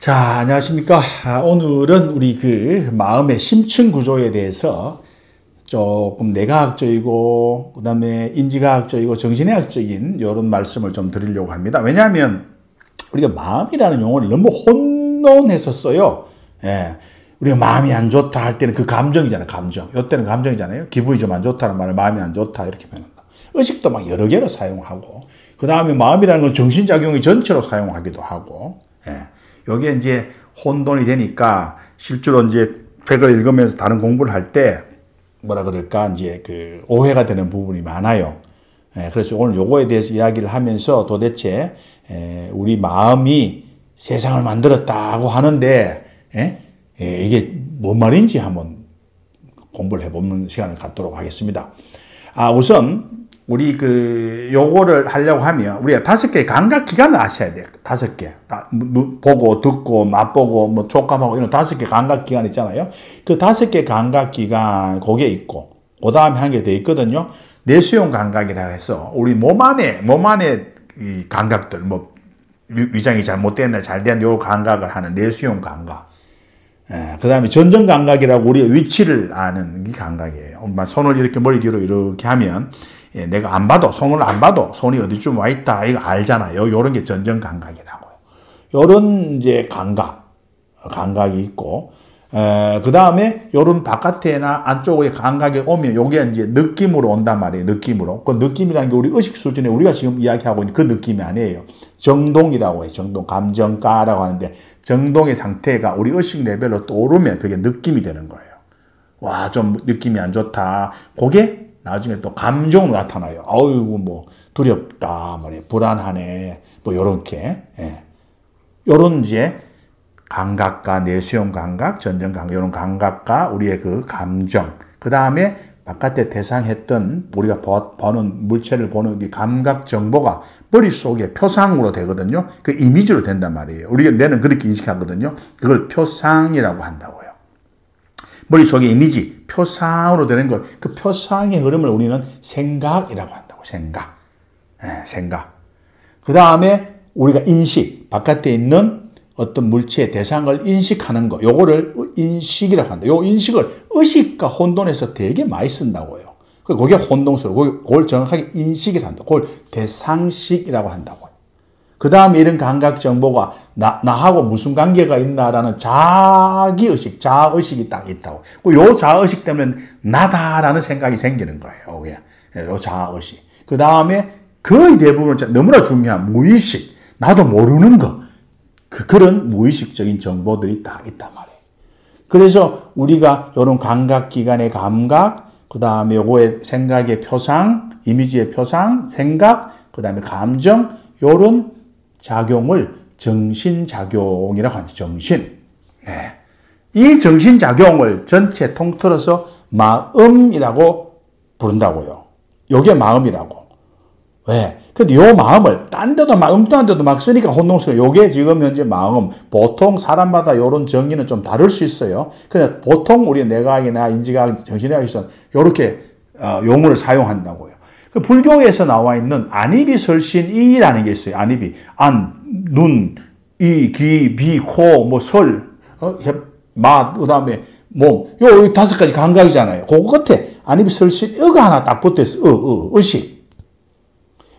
자, 안녕하십니까. 오늘은 우리 마음의 심층 구조에 대해서 조금 뇌과학적이고, 그 다음에 인지과학적이고, 정신의학적인 이런 말씀을 좀 드리려고 합니다. 왜냐하면 우리가 마음이라는 용어를 너무 혼돈해서 써요. 예. 우리가 마음이 안 좋다 할 때는 그 감정이잖아요, 감정. 이때는 감정이잖아요. 기분이 좀 안 좋다는 말을 마음이 안 좋다 이렇게 표현한다. 의식도 막 여러 개로 사용하고, 그 다음에 마음이라는 건 정신작용이 전체로 사용하기도 하고, 예. 여기에 이제 혼돈이 되니까 실제로 이제 책을 읽으면서 다른 공부를 할 때 뭐라 그럴까 이제 오해가 되는 부분이 많아요. 그래서 오늘 요거에 대해서 이야기를 하면서 도대체 우리 마음이 세상을 만들었다고 하는데 이게 뭔 말인지 한번 공부를 해보는 시간을 갖도록 하겠습니다. 우선 우리 요거를 하려고 하면 우리가 5개의 감각 기관을 아셔야 돼요. 5개. 보고, 듣고, 맛보고, 뭐 촉감하고 이런 5개 감각 기관 있잖아요. 그 5개 감각 기관 거기에 있고, 그 다음에 한 개 더 있거든요. 내수용 감각이라고 해서 우리 몸 안에 이 감각들, 뭐 위장이 잘못됐나 잘 됐나 요 감각을 하는 내수용 감각. 그 다음에 전정 감각이라고 우리의 위치를 아는 이 감각이에요. 손을 이렇게 머리 뒤로 이렇게 하면 내가 손을 안 봐도 손이 어디쯤 와 있다 이거 알잖아요. 요런 게 전정 감각이라고요. 요런 이제 감각이 있고, 그 다음에 요런 바깥에나 안쪽에 감각이 오면 요게 이제 느낌으로 온단 말이에요. 느낌으로. 그 느낌이라는 게 우리 의식 수준에 우리가 지금 이야기하고 있는 그 느낌이 아니에요. 정동이라고 해요. 정동. 감정가라고 하는데 정동의 상태가 우리 의식 레벨로 또 오르면 그게 느낌이 되는 거예요. 와, 좀 느낌이 안 좋다. 그게 나중에 또 감정으로 나타나요. 아이고, 뭐, 두렵다, 말이에요. 불안하네. 뭐, 요렇게. 요런 이제, 감각과 내수용 감각, 전정 감각, 요런 감각과 우리의 그 감정. 그 다음에 바깥에 대상했던 우리가 보는, 물체를 보는 이 감각 정보가 머릿속에 표상으로 되거든요. 그 이미지로 된단 말이에요. 우리가 뇌는 그렇게 인식하거든요. 그걸 표상이라고 한다고요. 머릿속의 이미지, 표상으로 되는 것, 그 표상의 흐름을 우리는 생각이라고 한다고, 생각. 생각. 그 다음에 우리가 인식, 바깥에 있는 어떤 물체의 대상을 인식하는 거, 요거를 인식이라고 한다. 요 인식을 의식과 혼돈해서 되게 많이 쓴다고요. 그게 혼동스러워. 그걸 정확하게 인식이라고 한다. 그걸 대상식이라고 한다고요. 그 다음에 이런 감각 정보가 나하고 무슨 관계가 있나라는 자기의식, 자아의식이 딱 있다고. 요 자아의식 때문에 나다라는 생각이 생기는 거예요. 요 자아의식. 그 다음에 거의 대부분 너무나 중요한 무의식, 나도 모르는 거. 그런 무의식적인 정보들이 딱 있단 말이에요. 그래서 우리가 요런 감각기관의 감각, 그 다음에 요거의 생각의 표상, 이미지의 표상, 생각, 그 다음에 감정, 요런 작용을 정신작용이라고 하죠. 정신. 이 정신작용을 전체 통틀어서 마음이라고 부른다고요. 요게 마음이라고. 왜? 근데 요 마음을 딴 데도 막 엉뚱한 데도 막 쓰니까 혼동스러워. 요게 지금 현재 마음. 보통 사람마다 요런 정의는 좀 다를 수 있어요. 그래 보통 우리 뇌과학이나 인지과학, 정신의학에서는 요렇게 용어를 사용한다고요. 그 불교에서 나와 있는 안이비설신이라는 게 있어요. 안이비. 안, 눈, 이, 귀, 비, 코, 뭐, 설, 맛, 그 다음에 몸. 요 5가지 감각이잖아요. 그 끝에 안이비설신, 어가 하나 딱 붙어 있어. 의식.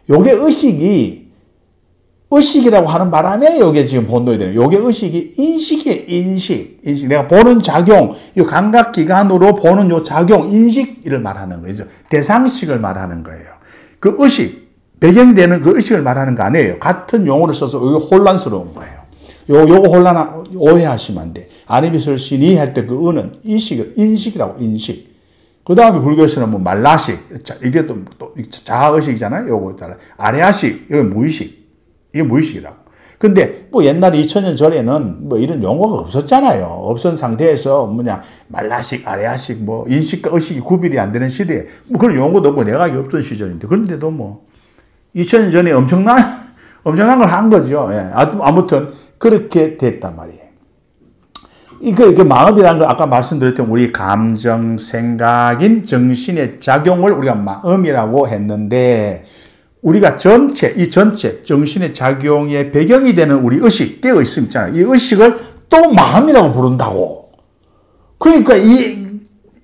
요게 의식이라고 하는 바람에 요게 지금 혼돈이 되는 요게 의식이 인식이에요. 인식. 내가 보는 작용, 이 감각기관으로 보는 요 작용, 인식을 말하는 거죠. 대상식을 말하는 거예요. 그 의식, 배경되는 그 의식을 말하는 거 아니에요. 같은 용어를 써서 이게 혼란스러운 거예요. 요거 오해하시면 안 돼. 안이비설신이 할 때 그 은은 인식이라고, 인식. 그 다음에 불교에서는 뭐 말라식, 이게 또 자아의식이잖아요. 요거 있잖아요. 아래아식, 이게 무의식. 이게 무의식이라고. 근데 뭐 옛날에 2000년 전에는 뭐 이런 용어가 없었잖아요. 없던 상태에서 말라식, 아래아식, 뭐 인식과 의식이 구별이 안 되는 시대에 뭐 그런 용어도 없고 내각이 없던 시절인데 그런데도 뭐 2000년 전에 엄청난 걸 한 거죠. 아무튼 그렇게 됐단 말이에요. 그 마음이라는 걸 아까 말씀드렸던 우리 감정, 생각인 정신의 작용을 우리가 마음이라고 했는데 우리가 이 전체 정신의 작용의 배경이 되는 우리 의식, 깨어있음 있잖아요. 이 의식을 또 마음이라고 부른다고. 그러니까 이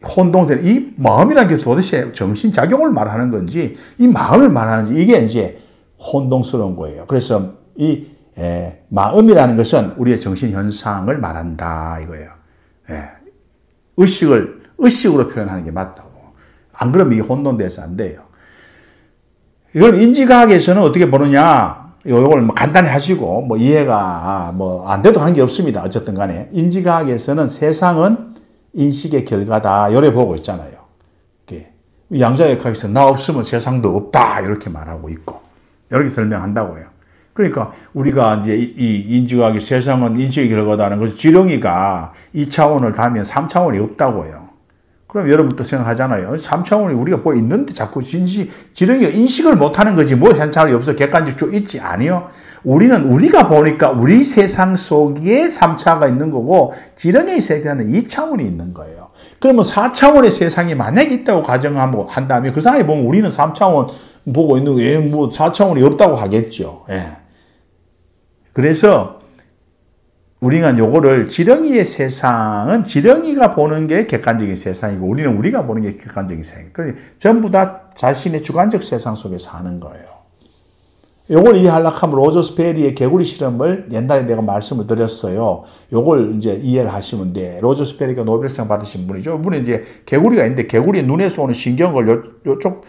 혼동되는 이 마음이라는 게 도대체 정신작용을 말하는 건지 이 마음을 말하는지 이게 이제 혼동스러운 거예요. 그래서 이 마음이라는 것은 우리의 정신현상을 말한다 이거예요. 의식으로 표현하는 게 맞다고. 안 그러면 이게 혼돈돼서 안 돼요. 이걸 인지과학에서는 어떻게 보느냐, 요걸 뭐 간단히 하시고, 뭐 이해가 뭐 안 돼도 관계 없습니다. 어쨌든 간에. 인지과학에서는 세상은 인식의 결과다. 요래 보고 있잖아요. 양자역학에서 나 없으면 세상도 없다. 이렇게 말하고 있고. 이렇게 설명한다고요. 그러니까 우리가 이제 이 인지과학의 세상은 인식의 결과다는 것은 지렁이가 2차원을 닿으면 3차원이 없다고요. 그럼 여러분도 생각하잖아요. 3차원이 우리가 뭐 있는데 자꾸 지렁이가 인식을 못하는 거지 뭐 현상이 없어 객관적으로 있지 아니요. 우리가 보니까 우리 세상 속에 3차가 있는 거고 지렁이의 세계는 2차원이 있는 거예요. 그러면 4차원의 세상이 만약에 있다고 가정한다면 그 사람이 보면 우리는 3차원 보고 있는 게 뭐 4차원이 없다고 하겠죠. 그래서 우리가 요거를 지렁이의 세상은 지렁이가 보는 게 객관적인 세상이고 우리는 우리가 보는 게 객관적인 세상. 그러니까 전부 다 자신의 주관적 세상 속에 사는 거예요. 요걸 이해하려고 하면 로저스 페리의 개구리 실험을 옛날에 내가 말씀을 드렸어요. 요걸 이제 이해를 하시면 돼. 로저스 페리가 노벨상 받으신 분이죠. 이분은 이제 개구리가 있는데 개구리의 눈에서 오는 신경을 요쪽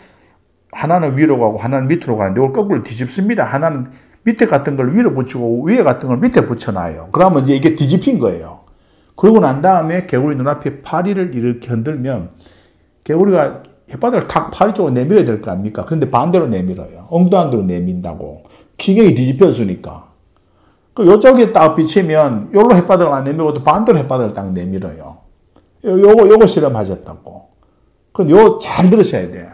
하나는 위로 가고 하나는 밑으로 가는데 이걸 거꾸로 뒤집습니다. 하나는 밑에 같은 걸 위로 붙이고 위에 같은 걸 밑에 붙여놔요. 그러면 이제 이게 뒤집힌 거예요. 그러고 난 다음에 개구리 눈앞에 파리를 이렇게 흔들면 개구리가 혓바닥을 탁 파리 쪽으로 내밀어야 될 거 아닙니까? 근데 반대로 내밀어요. 엉뚱한 내민다고. 신경이 뒤집혔으니까. 그 요쪽에 딱 비치면 요로 혓바닥을 안 내밀고 또 반대로 혓바닥을 딱 내밀어요. 요거 실험하셨다고. 그건 요 잘 들으셔야 돼요.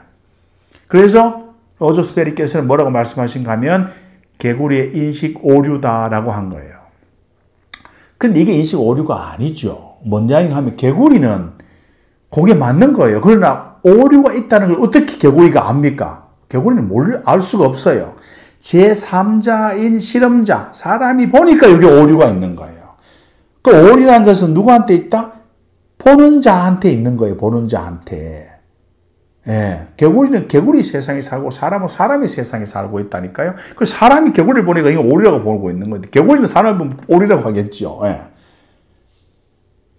그래서 로저스 페리께서는 뭐라고 말씀하신가 하면 개구리의 인식 오류다라고 한 거예요. 근데 이게 인식 오류가 아니죠. 뭔냐 하면 개구리는 그게 맞는 거예요. 그러나 오류가 있다는 걸 어떻게 개구리가 압니까? 개구리는 알 수가 없어요. 제3자인 실험자, 사람이 보니까 여기 오류가 있는 거예요. 그 오류라는 것은 누구한테 있다? 보는 자한테 있는 거예요. 보는 자한테. 개구리는 개구리 세상에 살고 사람은 사람의 세상에 살고 있다니까요. 그래서 사람이 개구리를 보니까 이거 오리라고 보고 있는 건데 개구리는 사람을 보면 오리라고 하겠죠.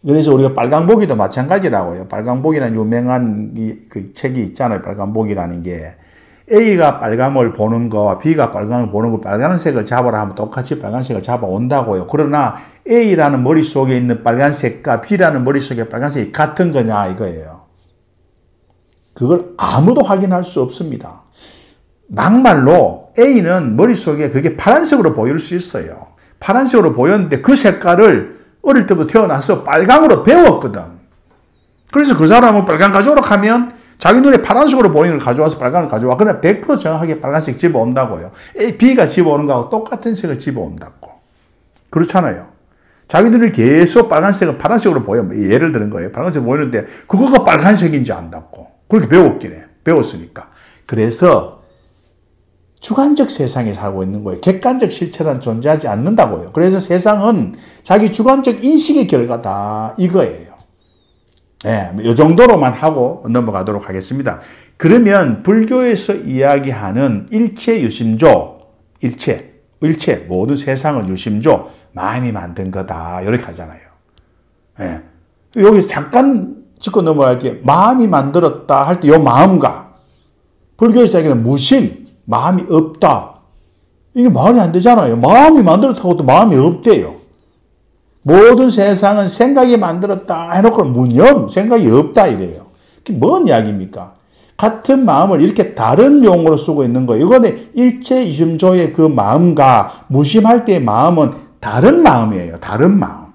그래서 우리가 빨강보기도 마찬가지라고요. 빨강보기라는 유명한 그 책이 있잖아요. 빨강보기라는 게 A가 빨강을 보는 거와 B가 빨강을 보는 거 빨간색을 잡아라 하면 똑같이 빨간색을 잡아온다고요. 그러나 A라는 머릿속에 있는 빨간색과 B라는 머릿속에 빨간색이 같은 거냐 이거예요. 그걸 아무도 확인할 수 없습니다. 막말로 A는 머릿속에 그게 파란색으로 보일 수 있어요. 파란색으로 보였는데 그 색깔을 어릴 때부터 태어나서 빨강으로 배웠거든. 그래서 그 사람은 빨강 가져오라 하면 자기 눈에 파란색으로 보이는 걸 가져와서 빨강을 가져와. 그러나 100% 정확하게 빨간색 집어온다고요. B가 집어오는 거하고 똑같은 색을 집어온다고. 그렇잖아요. 자기 눈에 계속 빨간색은 파란색으로 보여. 예를 드는 거예요. 빨간색 보이는데 그거가 빨간색인지 안다고. 그렇게 배웠긴 해. 배웠으니까. 그래서 주관적 세상에 살고 있는 거예요. 객관적 실체는 존재하지 않는다고요. 그래서 세상은 자기 주관적 인식의 결과다. 이거예요. 이 정도로만 하고 넘어가도록 하겠습니다. 그러면 불교에서 이야기하는 일체 유심조, 일체, 모든 세상을 유심조, 마음이 만든 거다. 이렇게 하잖아요. 여기서 잠깐 짚고 넘어갈게요. 마음이 만들었다 할 때 이 마음과 불교에서 이야기하는 무심, 마음이 없다. 이게 말이 안 되잖아요. 마음이 만들었다고 또 마음이 없대요. 모든 세상은 생각이 만들었다 해놓고 무념, 생각이 없다 이래요. 그게 뭔 이야기입니까? 같은 마음을 이렇게 다른 용어로 쓰고 있는 거예요. 이거는 일체 유심조의 그 마음과 무심할 때의 마음은 다른 마음이에요. 다른 마음.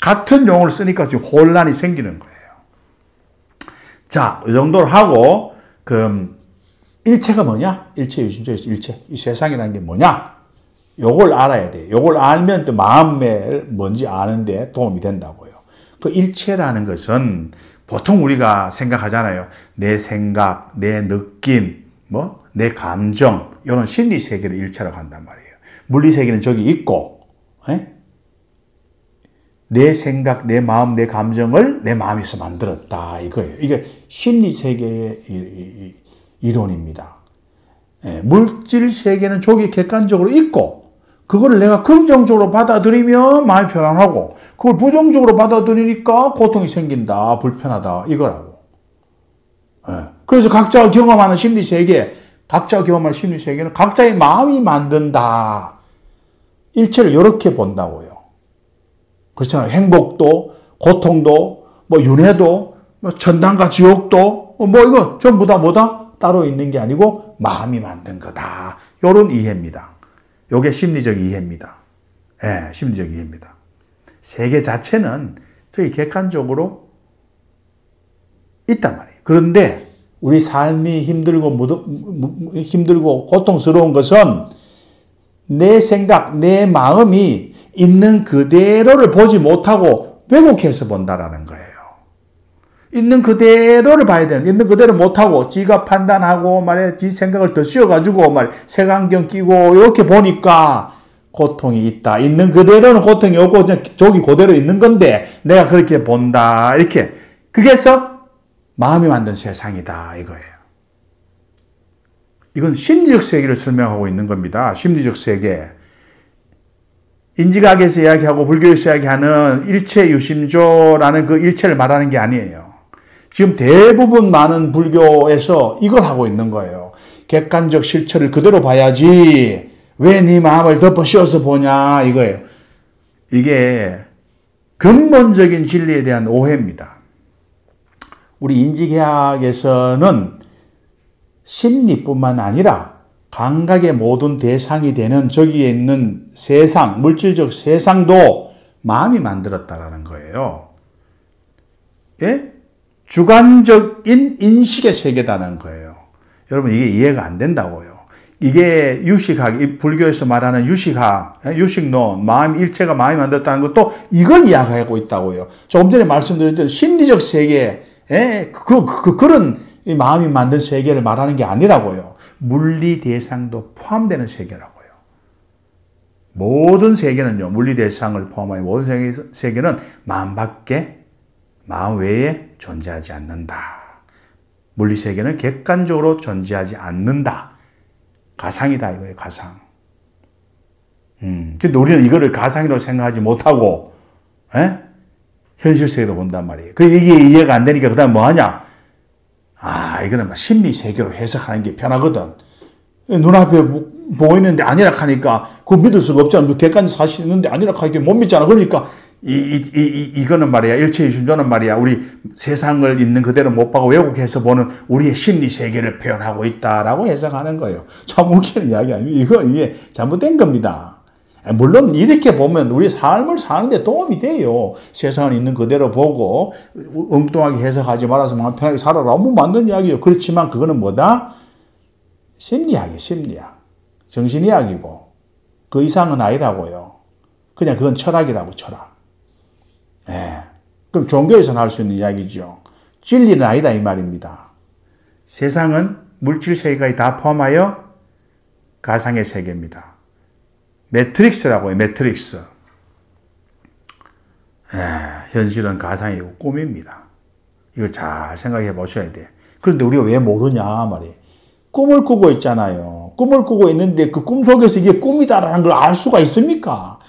같은 용어를 쓰니까 지금 혼란이 생기는 거예요. 자, 이 정도로 하고 그럼 일체가 뭐냐? 일체 유심조에서 일체. 이 세상이라는 게 뭐냐? 요걸 알아야 돼. 요걸 알면 또 마음에 뭔지 아는데 도움이 된다고요. 그 일체라는 것은 보통 우리가 생각하잖아요. 내 생각, 내 느낌, 내 감정, 이런 심리 세계를 일체로 간단 말이에요. 물리 세계는 저기 있고, 내 생각, 내 마음, 내 감정을 내 마음에서 만들었다. 이거예요. 이게 심리 세계의 이론입니다. 물질 세계는 저기 객관적으로 있고, 그거를 내가 긍정적으로 받아들이면 마음이 편안하고, 그걸 부정적으로 받아들이니까 고통이 생긴다, 불편하다, 이거라고. 그래서 각자가 경험하는 심리 세계, 각자가 경험하는 심리 세계는 각자의 마음이 만든다. 일체를 이렇게 본다고요. 그렇잖아요. 행복도, 고통도, 윤회도, 천당과 지옥도, 이거 전부 다 뭐다? 따로 있는 게 아니고 마음이 만든 거다. 이런 이해입니다. 이게 심리적 이해입니다. 심리적 이해입니다. 세계 자체는 저기 객관적으로 있단 말이에요. 그런데 우리 삶이 힘들고 고통스러운 것은 내 생각, 내 마음이 있는 그대로를 보지 못하고 왜곡해서 본다라는 거예요. 있는 그대로를 봐야 되는데, 있는 그대로 못하고, 지가 판단하고, 지 생각을 더 씌워가지고, 색안경 끼고, 이렇게 보니까 고통이 있다. 있는 그대로는 고통이 없고, 저기 그대로 있는 건데, 내가 그렇게 본다. 이렇게. 그게서 마음이 만든 세상이다. 이거예요. 이건 심리적 세계를 설명하고 있는 겁니다. 심리적 세계. 인지학에서 이야기하고 불교에서 이야기하는 일체 유심조라는 그 일체를 말하는 게 아니에요. 지금 대부분 많은 불교에서 이걸 하고 있는 거예요. 객관적 실체를 그대로 봐야지 왜 네 마음을 덮어 씌워서 보냐 이거예요. 이게 근본적인 진리에 대한 오해입니다. 우리 인지계학에서는 심리뿐만 아니라 감각의 모든 대상이 되는 저기에 있는 세상, 물질적 세상도 마음이 만들었다라는 거예요. 예? 주관적인 인식의 세계다는 거예요. 여러분 이게 이해가 안 된다고요. 이게 유식학, 불교에서 말하는 유식학, 유식론, 마음 일체가 마음이 만들었다는 것도 이걸 이야기하고 있다고요. 조금 전에 말씀드렸던 심리적 세계, 그런 마음이 만든 세계를 말하는 게 아니라고요. 물리 대상도 포함되는 세계라고요. 모든 세계는요, 물리 대상을 포함한 모든 세계는 마음 외에 존재하지 않는다. 물리 세계는 객관적으로 존재하지 않는다. 가상이다 이거예요, 가상. 근데 우리는 이거를 가상이라고 생각하지 못하고, 현실 세계로 본단 말이에요. 이게 이해가 안 되니까 그 다음에 뭐 하냐? 이거는 심리 세계로 해석하는 게 편하거든. 눈앞에 보이는데 아니라 하니까 그거 믿을 수가 없잖아. 객관적 사실이 있는데 아니라 하니까 못 믿잖아. 그러니까 이거는 말이야. 일체유심조는 말이야. 우리 세상을 있는 그대로 못 보고 왜곡해서 보는 우리의 심리 세계를 표현하고 있다라고 해석하는 거예요. 참 웃기는 이야기 아니에요. 이게 잘못된 겁니다. 물론 이렇게 보면 우리 삶을 사는데 도움이 돼요. 세상을 있는 그대로 보고 엉뚱하게 해석하지 말아서 마음 편하게 살아라. 뭐 맞는 이야기예요. 그렇지만 그거는 뭐다? 심리학이에요. 심리학. 정신이야기고 그 이상은 아니라고요. 그냥 그건 철학이라고, 철학. 그럼 종교에서는 할 수 있는 이야기죠. 진리는 아니다 이 말입니다. 세상은 물질 세계까지 다 포함하여 가상의 세계입니다. 매트릭스라고 해요. 매트릭스. 현실은 가상이고 꿈입니다. 이걸 잘 생각해 보셔야 돼요. 그런데 우리가 왜 모르냐 말이에요. 꿈을 꾸고 있잖아요. 꿈을 꾸고 있는데 그 꿈 속에서 이게 꿈이다라는 걸 알 수가 있습니까?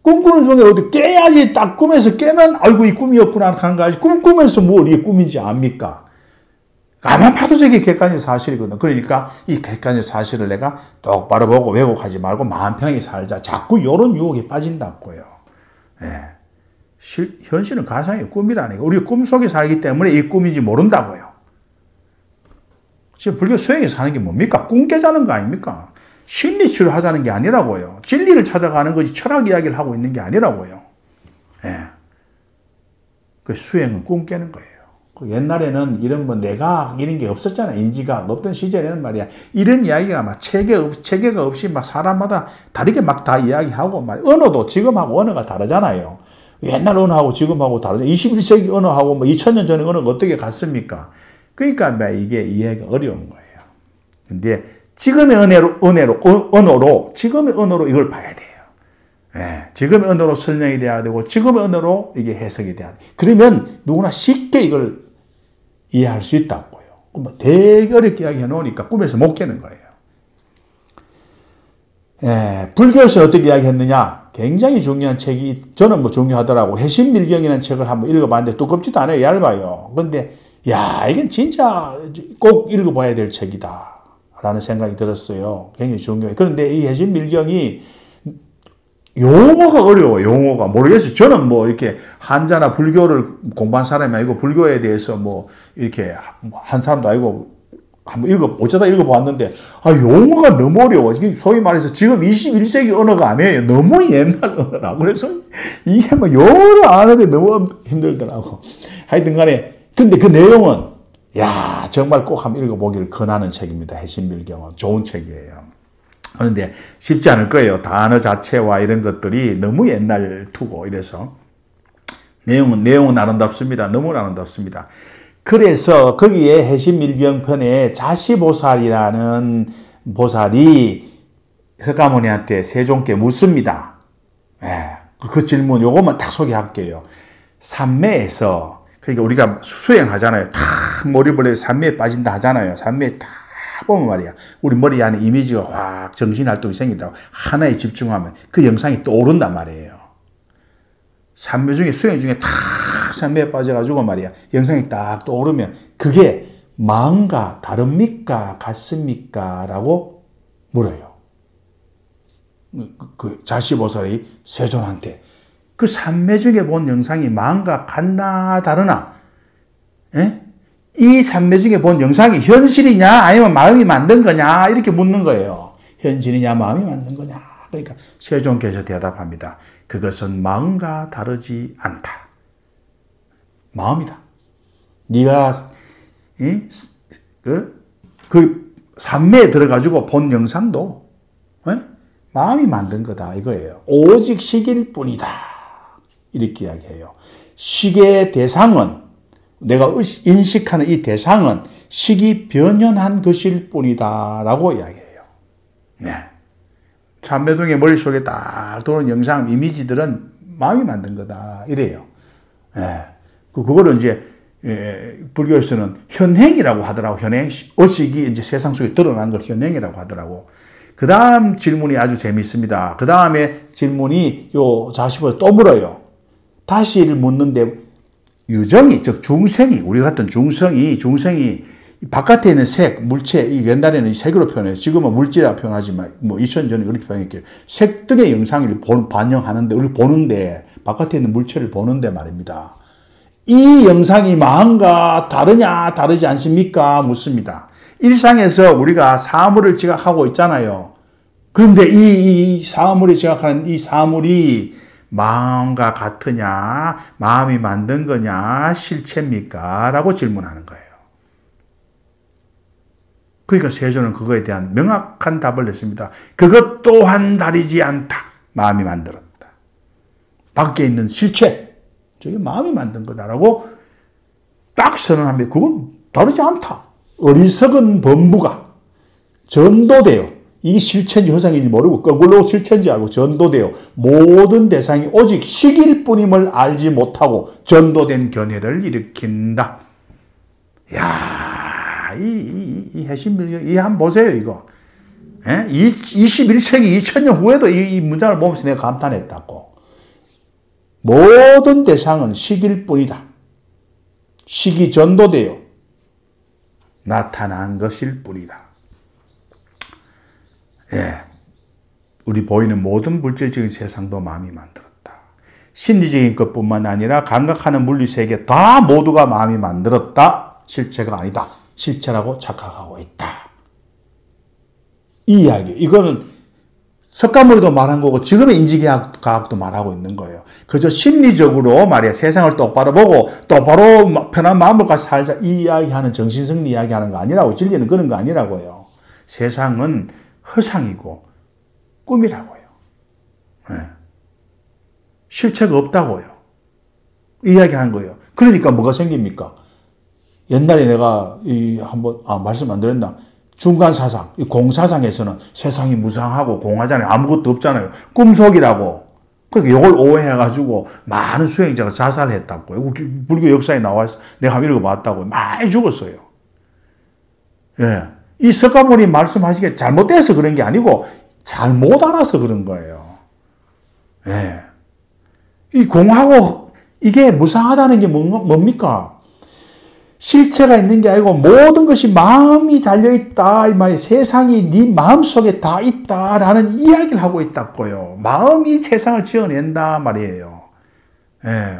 꿈꾸는 중에 어디 깨야지 딱 꿈에서 깨면 아이고 이 꿈이었구나 하는 거 알지. 꿈꾸면서 뭘 이게 꿈인지 압니까? 가만 봐도 저게 객관적 사실이거든. 그러니까 이 객관적 사실을 내가 똑바로 보고 왜곡하지 말고 마음 편하게 살자. 자꾸 이런 유혹에 빠진다고요. 현실은 가상의 꿈이라니까. 우리 꿈속에 살기 때문에 이 꿈인지 모른다고요. 지금 불교 소행에 사는 게 뭡니까? 꿈 깨자는 거 아닙니까? 심리치료 하자는 게 아니라고요. 진리를 찾아가는 것이 철학 이야기를 하고 있는 게 아니라고요. 그 수행은 꿈 깨는 거예요. 옛날에는 이런 내각 이런 게 없었잖아요. 인지각 없던 시절에는 말이야. 이런 이야기가 막 체계가 없이 막 사람마다 다르게 막 다 이야기하고 언어도 지금하고 언어가 다르잖아요. 옛날 언어하고 지금하고 다르죠. 21세기 언어하고 2000년 전에 언어가 어떻게 같습니까? 그러니까 이게 이해가 어려운 거예요. 근데 지금의 언어로 지금의 언어로 이걸 봐야 돼요. 예, 지금의 언어로 설명이 돼야 되고 지금의 언어로 이게 해석이 돼야 돼. 그러면 누구나 쉽게 이걸 이해할 수 있다고요. 뭐 되게 어렵게 이야기해 놓으니까 꿈에서 못 깨는 거예요. 예, 불교에서 어떻게 이야기했느냐? 굉장히 중요한 책이 저는 뭐 중요하더라고. 해신밀경이라는 책을 한번 읽어봤는데 두껍지도 않아요. 얇아요. 근데 야, 이건 진짜 꼭 읽어봐야 될 책이다 라는 생각이 들었어요. 굉장히 중요해요. 그런데 이 해신밀경이 용어가 어려워요. 용어가 모르겠어요. 저는 뭐 이렇게 한자나 불교를 공부한 사람이 아니고 불교에 대해서 뭐 이렇게 한 사람도 아니고 한번 어쩌다 읽어봤는데, 용어가 너무 어려워. 소위 말해서 지금 21세기 언어가 아니에요. 너무 옛날 언어라. 그래서 이게 뭐 영어를 안 하는데 너무 힘들더라고. 하여튼 간에, 근데 그 내용은, 야, 정말 꼭 한번 읽어보기를 권하는 책입니다. 해신밀경은. 좋은 책이에요. 그런데 쉽지 않을 거예요. 단어 자체와 이런 것들이 너무 옛날 투고 이래서. 내용은 아름답습니다. 너무 아름답습니다. 그래서 거기에 해신밀경편에 자시보살이라는 보살이 석가모니한테 세종께 묻습니다. 그 질문 요것만 딱 소개할게요. 산매에서, 그러니까 우리가 수행하잖아요. 다 몰입을 해서 산매에 빠진다 하잖아요. 산매에 다 보면 말이야. 우리 머리 안에 이미지가 확 정신활동이 생긴다고. 하나에 집중하면 그 영상이 떠오른단 말이에요. 산매 중에 수행 중에 다 산매에 빠져가지고 말이야. 영상이 딱 떠오르면 그게 마음과 다릅니까? 같습니까? 라고 물어요. 그 자시보살이 세존한테. 그 산매 중에 본 영상이 마음과 같나 다르나? 예? 이 산매 중에 본 영상이 현실이냐 아니면 마음이 만든 거냐 이렇게 묻는 거예요. 현실이냐 마음이 만든 거냐. 그러니까 세존께서 대답합니다. 그것은 마음과 다르지 않다. 마음이다. 네가 그 산매에 들어가지고 본 영상도 마음이 만든 거다 이거예요. 오직 식일 뿐이다. 이렇게 이야기해요. 식의 대상은 내가 인식하는 이 대상은 식이 변연한 것일 뿐이다 라고 이야기해요. 네. 산매동의 머릿속에 딱 도는 영상, 이미지들은 마음이 만든 거다 이래요. 네. 그거를 이제 불교에서는 현행이라고 하더라고. 현행, 의식이 이제 세상 속에 드러난 걸 현행이라고 하더라고. 그 다음 질문이 아주 재밌습니다. 그 다음에 질문이 요 자식을 또 물어요. 다시 묻는데 유정이, 즉 중생이, 우리 같은 중생이 바깥에 있는 색, 물체, 옛날에는 색으로 표현해요. 지금은 물질이라고 표현하지만, 뭐 2000년 전에 이렇게 표현했겠죠. 색 등의 영상을 반영하는데, 우리 보는데, 바깥에 있는 물체를 보는데 말입니다. 이 영상이 마음과 다르냐, 다르지 않습니까? 묻습니다. 일상에서 우리가 사물을 지각하고 있잖아요. 그런데 이 사물을 지각하는 이 사물이 마음과 같으냐, 마음이 만든 거냐, 실체입니까? 라고 질문하는 거예요. 그러니까 세존은 그거에 대한 명확한 답을 냈습니다. 그것 또한 다르지 않다. 마음이 만들었다. 밖에 있는 실체, 저게 마음이 만든 거다라고 딱 선언합니다. 그건 다르지 않다. 어리석은 범부가 전도되어, 이 실체인지 허상인지 모르고 거꾸로 실체인지 알고 전도되어 모든 대상이 오직 식일 뿐임을 알지 못하고 전도된 견해를 일으킨다. 야, 이 해신밀경, 이 한번 보세요, 이거. 예? 21세기 2000년 후에도 이 문장을 보면서 내가 감탄했다고. 모든 대상은 식일 뿐이다. 식이 전도되어 나타난 것일 뿐이다. 예, 우리 보이는 모든 물질적인 세상도 마음이 만들었다. 심리적인 것뿐만 아니라 감각하는 물리세계 다 모두가 마음이 만들었다. 실체가 아니다. 실체라고 착각하고 있다. 이 이야기. 이거는 석가모니도 말한 거고 지금의 인지과학도 말하고 있는 거예요. 그저 심리적으로 말이야 세상을 똑바로 보고 똑바로 편한 마음을 가지고 살자 이 이야기하는 정신승리 이야기하는 거 아니라고. 진리는 그런 거 아니라고요. 세상은 허상이고 꿈이라고요. 네. 실체가 없다고요. 이 이야기하는 거예요. 그러니까 뭐가 생깁니까? 옛날에 내가 한번 말씀 안 드렸나? 중간 사상, 이 공사상에서는 세상이 무상하고 공하잖아요. 아무것도 없잖아요. 꿈속이라고. 그러니까 이걸 오해해가지고 많은 수행자가 자살했다고. 이거 불교 역사에 나와서 내가 한번 읽어봤다고. 많이 죽었어요. 예. 이 석가모니 말씀하시기에 잘못돼서 그런 게 아니고 잘못 알아서 그런 거예요. 예. 이 공하고 이게 무상하다는 게 뭡니까? 실체가 있는 게 아니고 모든 것이 마음이 달려있다. 이 말이 세상이 네 마음속에 다 있다라는 이야기를 하고 있다고요. 마음이 세상을 지어낸다 말이에요. 예.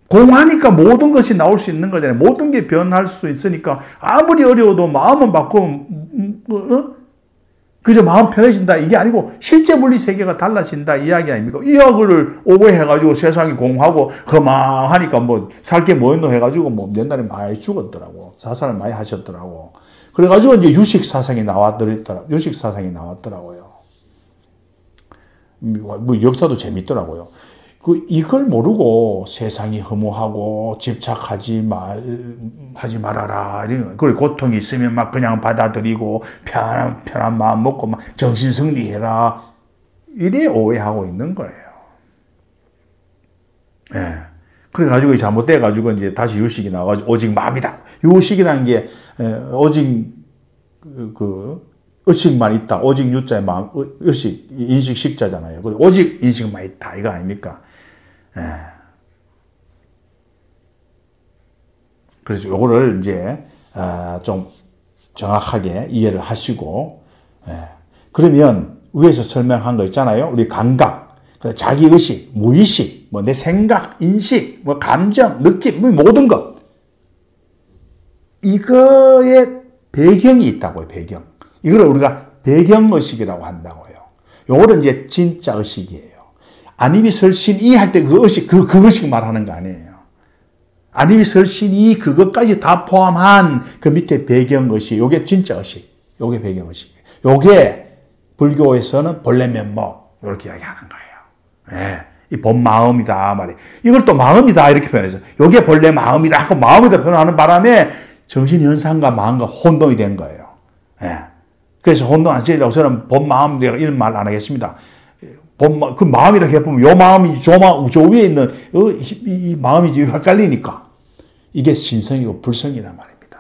공하니까 모든 것이 나올 수 있는 거잖아요. 모든 게 변할 수 있으니까 아무리 어려워도 마음은 바꾸면 그저 마음 편해진다 이게 아니고 실제 물리 세계가 달라진다 이야기 아닙니까? 이야기를 오버해가지고 세상이 공하고 허망하니까 뭐 살 게 뭐 있노 해가지고 뭐 옛날에 많이 죽었더라고. 자살을 많이 하셨더라고. 그래가지고 이제 유식 사상이 나왔더라고요. 뭐 역사도 재밌더라고요. 이걸 모르고 세상이 허무하고 집착하지 말아라. 그리고 고통이 있으면 막 그냥 받아들이고 편한 마음 먹고 막 정신 승리해라. 이래 오해하고 있는 거예요. 예. 그래가지고 잘못돼가지고 이제 다시 유식이 나와가지고 오직 마음이다. 유식이라는 게 오직 의식만 있다. 오직 유자의 마음, 의식, 인식, 식자잖아요. 그리고 오직 인식만 있다. 이거 아닙니까? 예. 그래서 요거를 이제 좀 정확하게 이해를 하시고, 예. 그러면 위에서 설명한 거 있잖아요. 우리 감각, 자기 의식, 무의식, 뭐 내 생각, 인식, 뭐 감정, 느낌, 뭐 모든 것. 이거에 배경이 있다고요. 배경. 이걸 우리가 배경의식이라고 한다고요. 요거는 이제 진짜 의식이에요. 아니비 설신이 할 때 그 의식, 그 의식 말하는 거 아니에요. 아니비 설신이 그것까지 다 포함한 그 밑에 배경의식, 요게 진짜 의식. 요게 배경의식이에요. 요게 불교에서는 본래 면목, 요렇게 이야기하는 거예요. 예. 이 본 마음이다 말이에요. 이걸 또 마음이다 이렇게 표현해서 요게 본래 마음이다 하고 마음이다 표현하는 바람에 정신현상과 마음과 혼동이 된 거예요. 예. 그래서 혼동 안 시키려고 저는 본 마음, 내가 이런 말 안 하겠습니다. 그 마음이라고 해보면 요 마음이 저 위에 있는 이 마음이 헷갈리니까 이게 신성이고 불성이란 말입니다.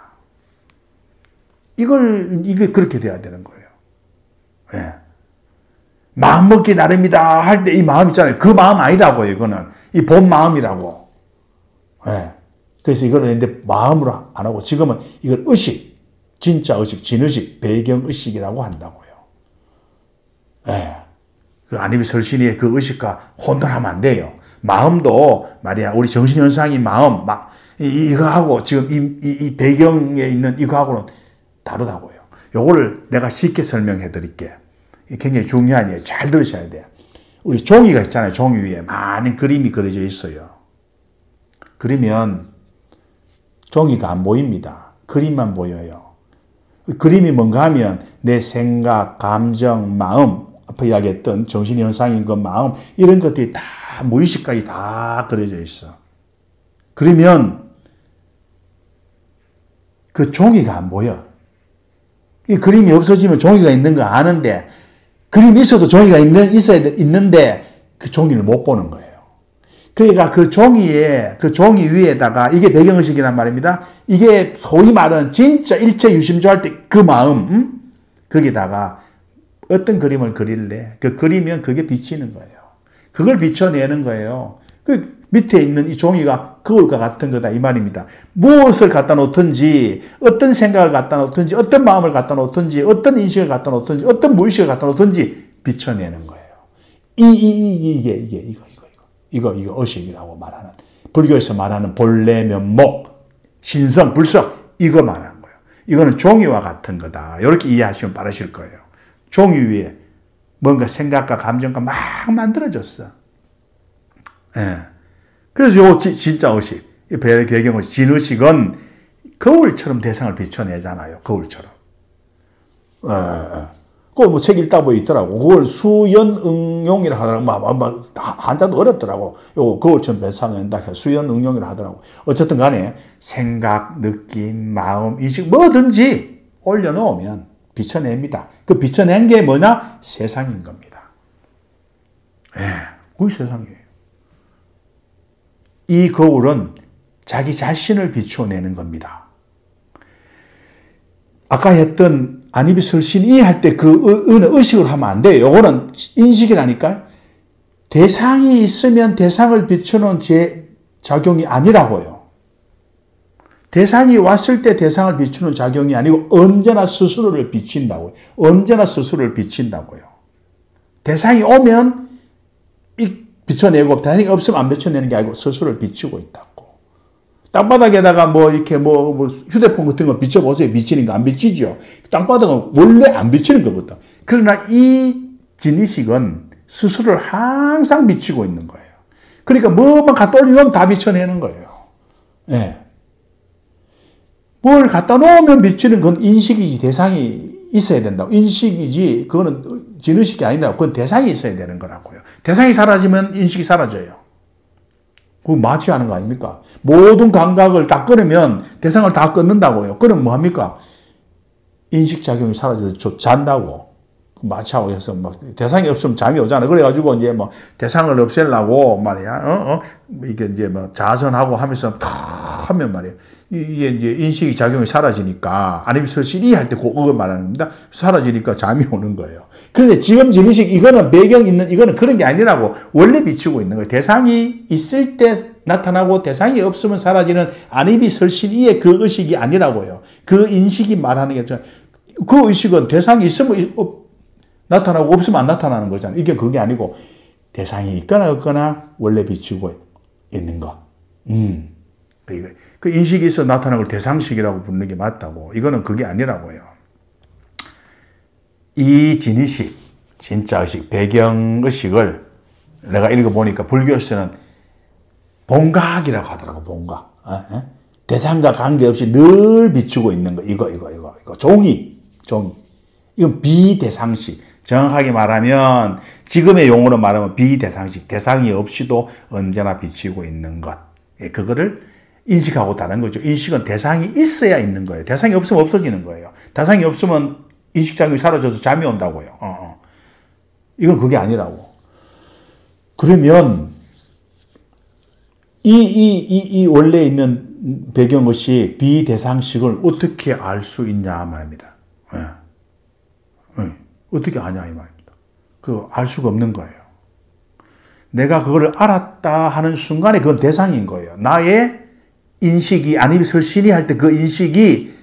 이게 그렇게 돼야 되는 거예요. 예. 마음 먹기 나름이다 할 때 이 마음 있잖아요. 그 마음 아니라고요. 이거는 이 본 마음이라고. 예. 그래서 이거는 근데 마음으로 안 하고 지금은 이걸 의식, 진짜 의식, 진의식, 배경의식이라고 한다고요. 예. 그 아니비 설신이 그 의식과 혼돈하면 안 돼요. 마음도 말이야, 우리 정신현상이 마음, 이거하고 지금 이 배경에 있는 이거하고는 다르다고요. 요거를 내가 쉽게 설명해 드릴게요. 굉장히 중요한 예요. 잘 들으셔야 돼요. 우리 종이가 있잖아요. 종이 위에 많은 그림이 그려져 있어요. 그러면 종이가 안 보입니다. 그림만 보여요. 그림이 뭔가 하면 내 생각, 감정, 마음, 앞에 이야기했던 정신현상인 그 마음, 이런 것들이 다 무의식까지 다 그려져 있어. 그러면 그 종이가 안 보여. 이 그림이 없어지면 종이가 있는 거 아는데, 그림이 있어도 종이가 있는데 그 종이를 못 보는 거예요. 그러니까 그 종이 위에다가 이게 배경의식이란 말입니다. 이게 소위 말하는 진짜 일체 유심조할 때 그 마음, 거기다가 어떤 그림을 그릴래? 그 그리면 그게 비치는 거예요. 그걸 비춰내는 거예요. 그 밑에 있는 이 종이가 그걸과 같은 거다 이 말입니다. 무엇을 갖다 놓든지, 어떤 생각을 갖다 놓든지, 어떤 마음을 갖다 놓든지, 어떤 인식을 갖다 놓든지, 어떤 무의식을 갖다 놓든지 비춰내는 거예요. 이거 의식이라고 말하는, 불교에서 말하는 본래 면목, 신성, 불성, 이거 말하는 거예요. 이거는 종이와 같은 거다. 이렇게 이해하시면 빠르실 거예요. 종이 위에 뭔가 생각과 감정과 막 만들어졌어. 예. 그래서 요 진짜 의식, 이 배경의식, 진의식은 거울처럼 대상을 비춰내잖아요. 거울처럼. 그거 뭐 책 읽다 보니 있더라고. 그걸 수연응용이라 하더라고. 한자도 어렵더라고. 요 거울처럼 배상한다 해서 수연응용이라 하더라고. 어쨌든 간에 생각, 느낌, 마음, 인식 뭐든지 올려놓으면 비춰냅니다. 그 비춰낸 게 뭐냐? 세상인 겁니다. 그게 세상이에요. 이 거울은 자기 자신을 비추어내는 겁니다. 아까 했던 안입이 설신이 할 때 그 의식을 하면 안 돼요. 요거는 인식이라니까요. 대상이 있으면 대상을 비추는 작용이 아니라고요. 대상이 왔을 때 대상을 비추는 작용이 아니고 언제나 스스로를 비친다고요. 언제나 스스로를 비친다고요. 대상이 오면 비춰내고 대상이 없으면 안 비춰내는 게 아니고 스스로를 비추고 있다고. 땅바닥에다가 이렇게 휴대폰 같은 거 비춰보세요. 비치는 거 안 비치죠. 땅바닥은 원래 안 비치는 거거든. 그러나 이 진의식은 스스로를 항상 비추고 있는 거예요. 그러니까 뭐만 갖다 올리면 다 비춰내는 거예요. 예. 뭘 갖다 놓으면 비치는 건 인식이지 대상이 있어야 된다고. 인식이지 그거는 진의식이 아니라 그건 대상이 있어야 되는 거라고요. 대상이 사라지면 인식이 사라져요. 그거 마취하는 거 아닙니까? 모든 감각을 다 끊으면 대상을 다 끊는다고요. 그럼 뭐합니까? 인식작용이 사라져서 잔다고. 마취하고 해서 대상이 없으면 잠이 오잖아. 그래가지고 이제 대상을 없애려고 말이야. 이게 이제 자선하고 하면서 다 하면 말이야. 이게 이제 인식이 작용이 사라지니까, 아니면 설실이 할 때 그거 말하는 겁니다. 사라지니까 잠이 오는 거예요. 그런데 지금 진의식, 이거는 배경 있는, 이거는 그런 게 아니라고 원래 비추고 있는 거예요. 대상이 있을 때 나타나고 대상이 없으면 사라지는 안입이 설실이의 그 의식이 아니라고요. 그 인식이 말하는 게, 그 의식은 대상이 있으면 나타나고 없으면 안 나타나는 거잖아요. 이게 그게 아니고, 대상이 있거나 없거나 원래 비추고 있는 거. 그 인식이 있어 나타나는 걸 대상식이라고 부르는 게 맞다고. 이거는 그게 아니라고요. 이 진의식, 진짜 의식, 배경의식을 내가 읽어보니까 불교에서는 본각이라고 하더라고, 본각. 대상과 관계없이 늘 비추고 있는 거. 이거. 종이. 이건 비대상식. 정확하게 말하면, 지금의 용어로 말하면 비대상식. 대상이 없이도 언제나 비추고 있는 것. 그거를 인식하고 다른 거죠. 인식은 대상이 있어야 있는 거예요. 대상이 없으면 없어지는 거예요. 대상이 없으면 인식작용이 사라져서 잠이 온다고요. 이건 그게 아니라고. 그러면 이 원래 있는 배경의식, 비대상식을 어떻게 알 수 있냐 말입니다. 어떻게 아냐 이 말입니다. 그거 알 수가 없는 거예요. 내가 그거를 알았다 하는 순간에 그건 대상인 거예요. 나의 인식이, 아니면 설신이 할 때 그 인식이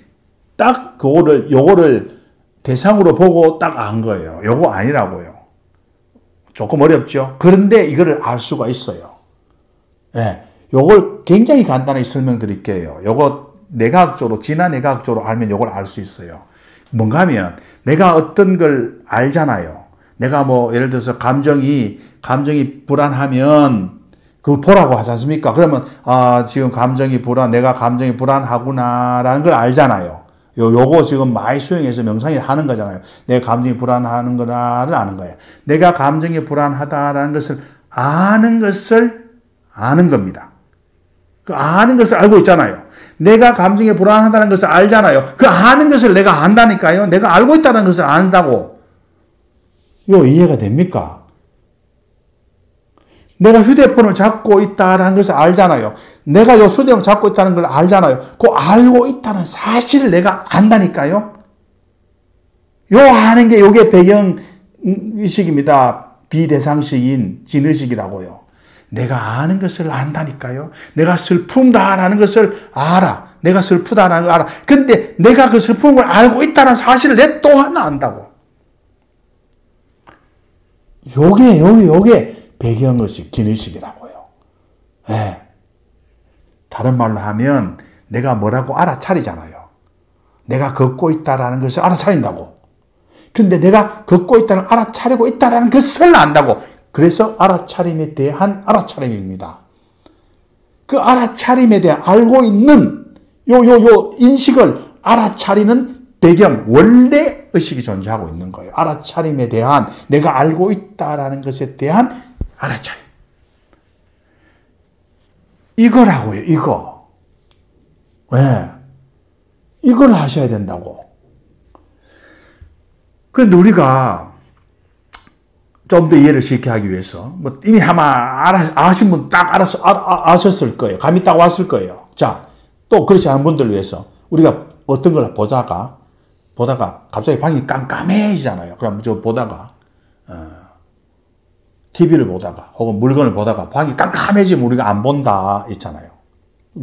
딱 요거를 대상으로 보고 딱 안 거예요. 요거 아니라고요. 조금 어렵죠? 그런데 이거를 알 수가 있어요. 요걸 굉장히 간단하게 설명드릴게요. 요거 내과학적으로, 진화내과학적으로 알면 요걸 알 수 있어요. 뭔가 하면, 내가 어떤 걸 알잖아요. 내가 예를 들어서 감정이 불안하면, 그걸 보라고 하지 않습니까? 그러면, 지금 내가 감정이 불안하구나라는 걸 알잖아요. 요거 지금 많이 수행해서 명상에 하는 거잖아요. 내가 감정이 불안하는 거나를 아는 거예요. 내가 감정이 불안하다라는 것을 아는 겁니다. 그 아는 것을 알고 있잖아요. 내가 감정이 불안하다는 것을 알잖아요. 그 아는 것을 내가 안다니까요. 내가 알고 있다는 것을 안다고. 이해가 됩니까? 내가 휴대폰을 잡고 있다는 것을 알잖아요. 내가 휴대폰을 잡고 있다는 걸 알잖아요. 그 알고 있다는 사실을 내가 안다니까요. 아는 게 요게 배경의식입니다. 비대상식인 진의식이라고요. 내가 아는 것을 안다니까요. 내가 슬픔다라는 것을 알아. 내가 슬프다라는 걸 알아. 근데 내가 그 슬픔을 알고 있다는 사실을 내 또한 안다고. 요게 배경의식, 진의식이라고요. 다른 말로 하면 내가 뭐라고 알아차리잖아요. 내가 걷고 있다라는 것을 알아차린다고. 근데 내가 걷고 있다는 알아차리고 있다라는 것을 안다고. 그래서 알아차림에 대한 알아차림입니다. 그 알아차림에 대한 알고 있는 인식을 알아차리는 배경, 원래 의식이 존재하고 있는 거예요. 알아차림에 대한, 내가 알고 있다라는 것에 대한 알아차림. 이거라고요, 이거. 이걸 하셔야 된다고. 그런데 우리가 좀 더 이해를 쉽게 하기 위해서, 뭐, 이미 아마 아신 분 딱 아셨을 거예요. 감이 딱 왔을 거예요. 자, 또 그렇지 않은 분들을 위해서 우리가 어떤 걸 보다가 갑자기 방이 깜깜해지잖아요. 그럼 저 보다가, TV를 보다가 혹은 물건을 보다가 방이 깜깜해지면 우리가 안 본다 있잖아요.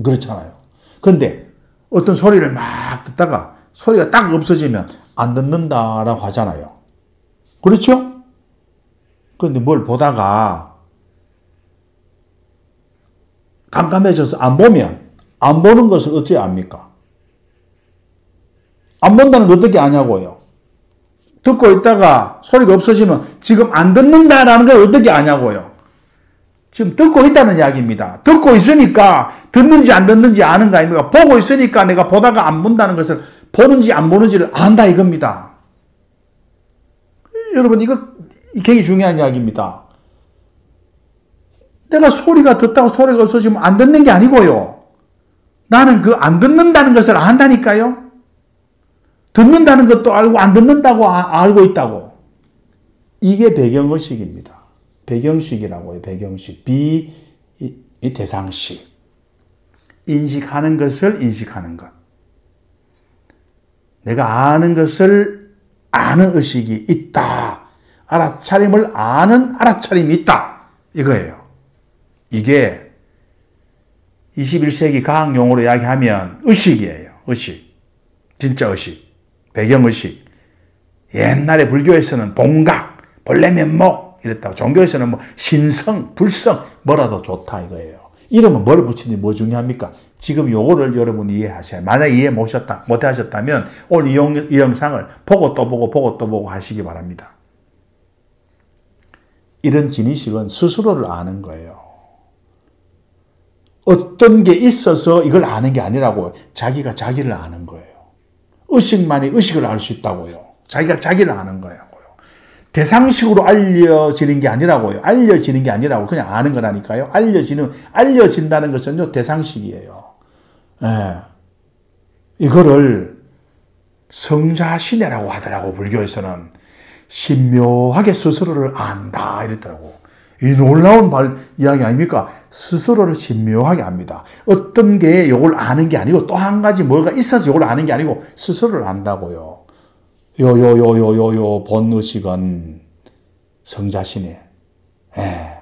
그렇잖아요. 그런데 어떤 소리를 막 듣다가 소리가 딱 없어지면 안 듣는다라고 하잖아요. 그렇죠? 그런데 뭘 보다가 깜깜해져서 안 보면 안 보는 것을 어찌 압니까? 안 본다는 걸 어떻게 아냐고요? 듣고 있다가 소리가 없어지면 지금 안 듣는다라는 걸 어떻게 아냐고요? 지금 듣고 있다는 이야기입니다. 듣고 있으니까 듣는지 안 듣는지 아는 거 아닙니까? 보고 있으니까 내가 보다가 안 본다는 것을 보는지 안 보는지를 안다 이겁니다. 여러분 이거 굉장히 중요한 이야기입니다. 내가 소리가 듣다고 소리가 없어지면 안 듣는 게 아니고요. 나는 그 안 듣는다는 것을 안다니까요. 듣는다는 것도 알고 안 듣는다고 알고 있다고. 이게 배경의식입니다. 배경식이라고 해요. 배경식. 대상식. 인식하는 것을 인식하는 것. 내가 아는 것을 아는 의식이 있다. 알아차림을 아는 알아차림이 있다. 이거예요. 이게 21세기 과학용어로 이야기하면 의식이에요. 의식. 진짜 의식. 배경의식. 옛날에 불교에서는 봉각, 본래 면목 이랬다고. 종교에서는 뭐 신성, 불성 뭐라도 좋다 이거예요. 이름은 뭘 붙이는지 뭐 중요합니까? 지금 요거를 여러분이 이해하셔야. 만약 이해 못하셨다면 오늘 이 영상을 보고 또 보고 하시기 바랍니다. 이런 진의식은 스스로를 아는 거예요. 어떤 게 있어서 이걸 아는 게 아니라고. 자기가 자기를 아는 거예요. 의식만이 의식을 알 수 있다고요. 자기가 자기를 아는 거예요. 대상식으로 알려지는 게 아니라고요. 알려지는 게 아니라고 그냥 아는 거라니까요. 알려진다는 것은요, 대상식이에요. 예. 이거를 성자신해라고 하더라고, 불교에서는. 신묘하게 스스로를 안다, 이랬더라고. 이 놀라운 이야기 아닙니까? 스스로를 신묘하게 압니다. 어떤 게 이걸 아는 게 아니고 또 한 가지 뭐가 있어서 이걸 아는 게 아니고 스스로를 안다고요. 본의식은 성자신해. 예.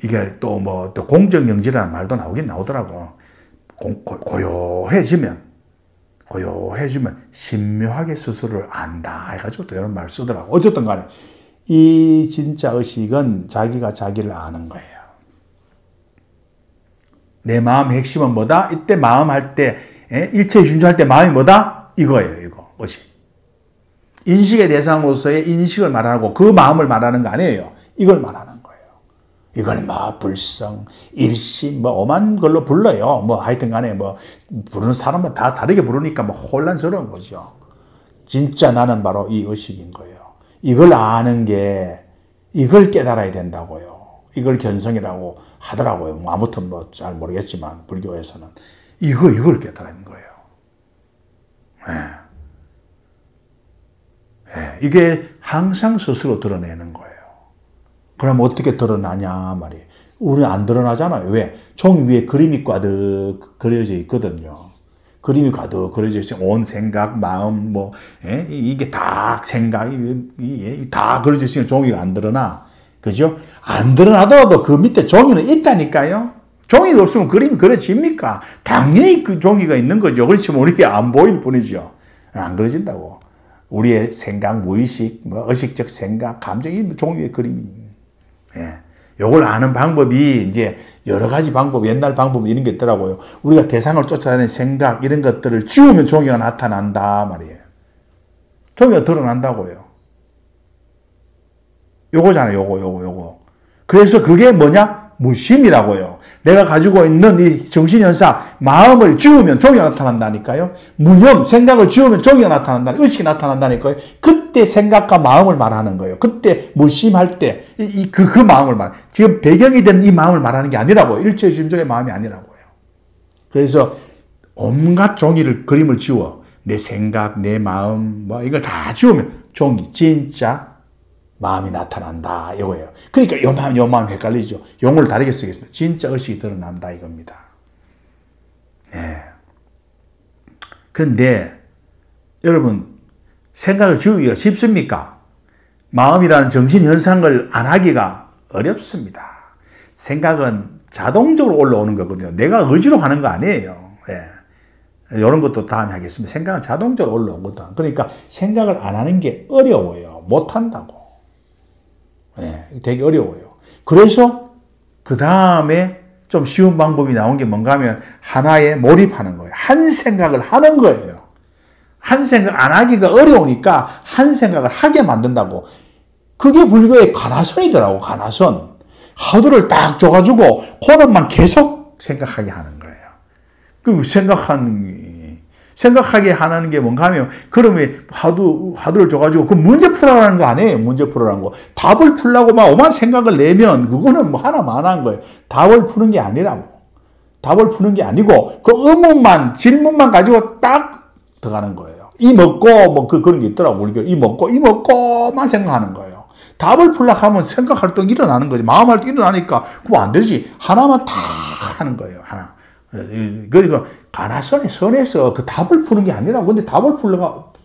이게 또 공정영지라는 말도 나오긴 나오더라고. 고요해지면 신묘하게 스스로를 안다 해가지고 또 이런 말 쓰더라고. 어쨌든 간에 이 진짜 의식은 자기가 자기를 아는 거예요. 내 마음의 핵심은 뭐다? 이때 마음 할 때, 일체에 준주할 때 마음이 뭐다? 이거예요, 이거. 의식. 인식의 대상으로서의 인식을 말하고 그 마음을 말하는 거 아니에요. 이걸 말하는 거예요. 이걸 불성, 일심, 오만 걸로 불러요. 하여튼 간에 부르는 사람은 다 다르게 부르니까 혼란스러운 거죠. 진짜 나는 바로 이 의식인 거예요. 이걸 아는 게, 이걸 깨달아야 된다고요. 이걸 견성이라고 하더라고요. 아무튼 잘 모르겠지만, 불교에서는. 이걸 깨달아야 거예요. 이게 항상 스스로 드러내는 거예요. 그럼 어떻게 드러나냐 말이에요. 우리는 안 드러나잖아요. 왜? 종이 위에 그림이 가득 그려져 있거든요. 그림이 가득 그려져 있어요. 온 생각, 마음, 이게 다 생각이 다 그려져 있으면 종이가 안 드러나. 그죠? 안 드러나더라도 그 밑에 종이는 있다니까요. 종이가 없으면 그림이 그려집니까? 당연히 그 종이가 있는 거죠. 그렇지만 우리게 안 보일 뿐이죠. 안 그려진다고. 우리의 생각, 무의식, 의식적 생각, 감정이 종이 위에 그림이. 요걸 아는 방법이 이제 여러 가지 방법, 옛날 방법 이런 게 있더라고요. 우리가 대상을 쫓아다니는 생각, 이런 것들을 지우면 종이가 나타난다 말이에요. 종이가 드러난다고요. 요거잖아요, 요거. 그래서 그게 뭐냐? 무심이라고요. 내가 가지고 있는 이 정신현상, 마음을 지우면 종이가 나타난다니까요. 무념, 생각을 지우면 종이가 나타난다, 의식이 나타난다니까요. 그때 생각과 마음을 말하는 거예요. 그때 무심할 때, 그 마음을 지금 배경이 된 이 마음을 말하는 게 아니라고요. 일체심정의 마음이 아니라고요. 그래서 온갖 그림을 지워. 내 생각, 내 마음, 뭐 이걸 다 지우면 종이 진짜 마음이 나타난다 이거예요. 그러니까 요 마음 헷갈리죠. 용어를 다르게 쓰겠습니다. 진짜 의식이 드러난다 이겁니다. 예. 그런데 여러분 생각을 지우기가 쉽습니까? 마음이라는 정신 현상을 안 하기가 어렵습니다. 생각은 자동적으로 올라오는 거거든요. 내가 의지로 하는 거 아니에요. 예. 이런 것도 다음에 하겠습니다. 생각은 자동적으로 올라오거든. 그러니까 생각을 안 하는 게 어려워요. 못 한다고. 예, 되게 어려워요. 그래서 그 다음에 좀 쉬운 방법이 나온 게 뭔가 하면 하나에 몰입하는 거예요. 한 생각을 하는 거예요. 한 생각 안 하기가 어려우니까 한 생각을 하게 만든다고. 그게 불교의 가나선이더라고. 가나선. 화두를 딱 줘가지고 그것만 계속 생각하게 하는 거예요. 그 생각하게 하는 게 뭔가 하면 그러면 화두를 줘가지고 그 문제 풀어라는 거 아니에요. 문제 풀어라는 거. 답을 풀라고 막 오만 생각을 내면 그거는 뭐 하나만 한 거예요. 답을 푸는 게 아니라고. 답을 푸는 게 아니고 그 의문만 질문만 가지고 딱 들어가는 거예요. 이 먹고 뭐 그런 게 있더라고. 우리가 이 먹고만 생각하는 거예요. 답을 풀려고 하면 생각 활동이 일어나는 거지. 마음 활동이 일어나니까 그거 안 되지. 하나만 딱 하는 거예요. 하나. 그러니까 가나선에 선에서 그 답을 푸는 게 아니라고. 근데 답을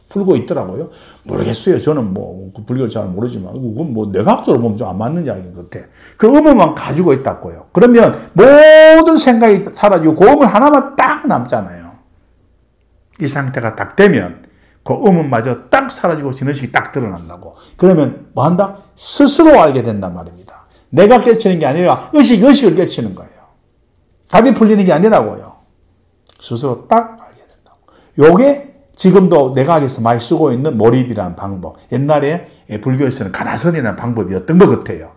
풀고 있더라고요. 모르겠어요. 저는 뭐 그 불교를 잘 모르지만 그건 뭐 내각적으로 보면 좀 안 맞는 이야기인 것 같아. 그 의문만 가지고 있다고요. 그러면 모든 생각이 사라지고 그 의문 하나만 딱 남잖아요. 이 상태가 딱 되면 그 의문마저 딱 사라지고 진의식이 딱 드러난다고. 그러면 뭐 한다? 스스로 알게 된단 말입니다. 내가 깨치는 게 아니라 의식을 깨치는 거예요. 답이 풀리는 게 아니라고요. 스스로 딱 알게 된다고. 요게 지금도 내각에서 많이 쓰고 있는 몰입이라는 방법. 옛날에 불교에서는 가나선이라는 방법이었던 것 같아요.